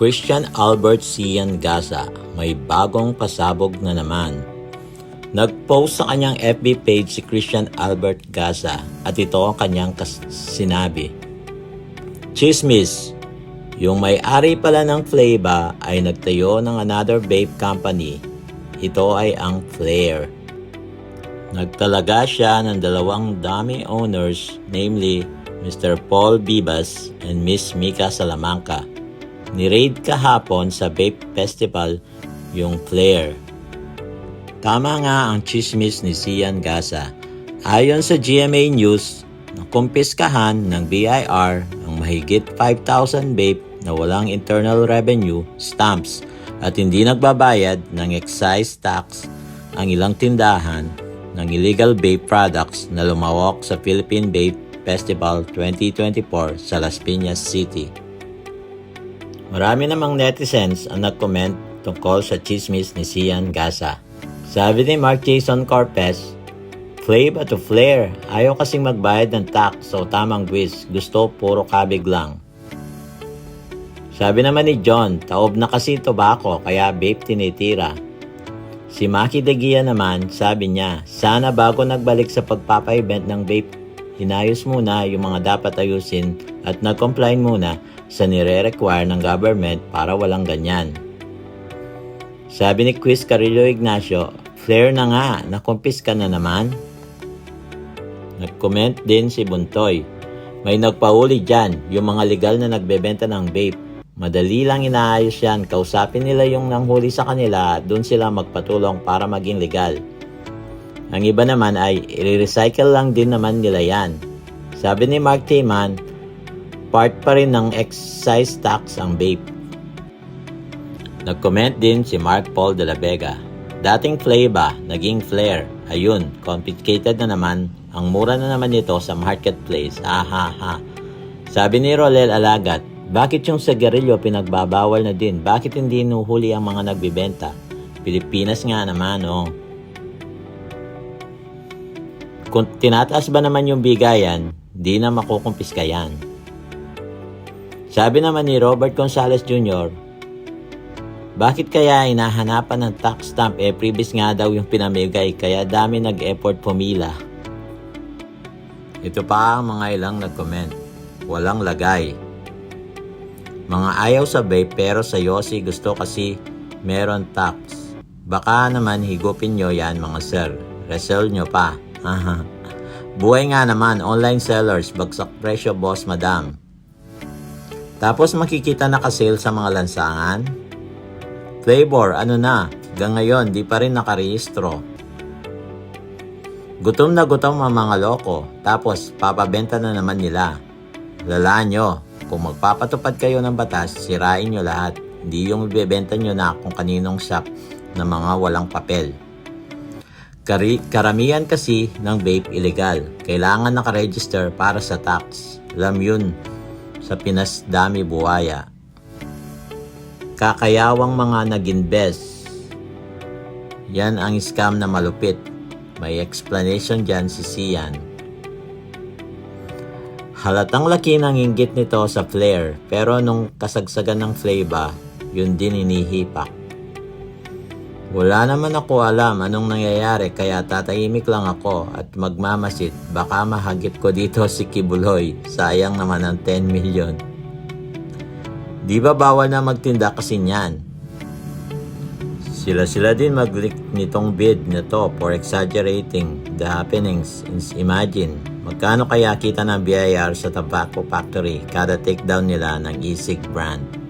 Christian Albert Cian Gaza may bagong pasabog na naman. Nag-post sa kanyang FB page si Christian Albert Gaza at ito ang kanyang sinabi. Chismis, yung may-ari pala ng Flava ay nagtayo ng another vape company. Ito ay ang Flare. Nagtalaga siya ng dalawang dummy owners, namely Mr. Paul Bibas and Miss Mika Salamanca. Ni-raid kahapon sa Vape Festival yung Flare. Tama nga ang chismis ni Cian Gaza. Ayon sa GMA News, nakumpiskahan ng BIR ang mahigit 5,000 vape na walang internal revenue stamps at hindi nagbabayad ng excise tax ang ilang tindahan ng illegal vape products na lumawak sa Philippine Vape Festival 2024 sa Las Piñas City. Marami namang netizens ang nag-comment tungkol sa chismis ni Cian Gaza. Sabi ni Mark Jason Corpez, Flava to Flare, ayaw kasing magbayad ng tax so tamang gwis, gusto puro kabig lang. Sabi naman ni John, taob na kasi tobacco kaya vape tinitira. Si Maki De Gia naman, sabi niya, sana bago nagbalik sa pagpapa-event ng vape, inayos muna yung mga dapat ayusin at nag-comply muna sa nire-require ng government para walang ganyan. Sabi ni Quiz Carillo Ignacio, Flare na nga, nakumpiska na naman. Nag-comment din si Buntoy, may nagpahuli dyan, yung mga legal na nagbebenta ng vape. Madali lang inaayos yan, kausapin nila yung nanghuli sa kanila, dun sila magpatulong para maging legal. Ang iba naman ay i-recycle lang din naman nila yan. Sabi ni Mark Timan, part pa rin ng excise tax ang vape. Nag-comment din si Mark Paul de la Vega. Dating Flava, naging Flare. Ayun, complicated na naman. Ang mura na naman nito sa marketplace. Ahaha. Sabi ni Rolel Alagat, bakit yung sigarilyo pinagbabawal na din? Bakit hindi nuhuli ang mga nagbibenta? Pilipinas nga naman, oh. Kung tinataas ba naman yung bigayan, di na makukumpiska yan. Sabi naman ni Robert Gonzales Jr., bakit kaya hinahanapan ng tax stamp previous nga daw yung pinamigay kaya dami nag-effort pumila. Ito pa ang mga ilang nag-comment. Walang lagay. Mga ayaw sa vape pero sa Yossi gusto kasi meron tax. Baka naman higupin nyo yan mga sir. Resell nyo pa. Buhay nga naman, online sellers, bagsak presyo boss madam. Tapos makikita nakasale sa mga lansangan. Flavor, ano na? Hanggang ngayon, di pa rin nakarehistro. Gutom na gutom ang mga loko. Tapos, papabenta na naman nila. Lalaan nyo. Kung magpapatupad kayo ng batas, sirain nyo lahat. Hindi yung ibebenta nyo na kung kaninong shop na mga walang papel. Karamihan kasi ng vape illegal. Kailangan nakaregister para sa tax. Alam yun sa Pinas Dami Buhaya. Kakayawang mga nag-invest. Yan ang scam na malupit. May explanation dyan si Cian. Halatang laki ng inggit nito sa Flare pero nung kasagsagan ng Flava, yun din inihipak. Wala naman ako alam anong nangyayari kaya tatahimik lang ako at magmamasid. Baka mahagip ko dito si Kibuloy. Sayang naman ang 10 million. Di ba bawal na magtinda kasi niyan? Sila din mag-leak nitong bid na to for exaggerating the happenings. Imagine, magkano kaya kita ng BIR sa tobacco factory kada takedown nila ng e-cig brand?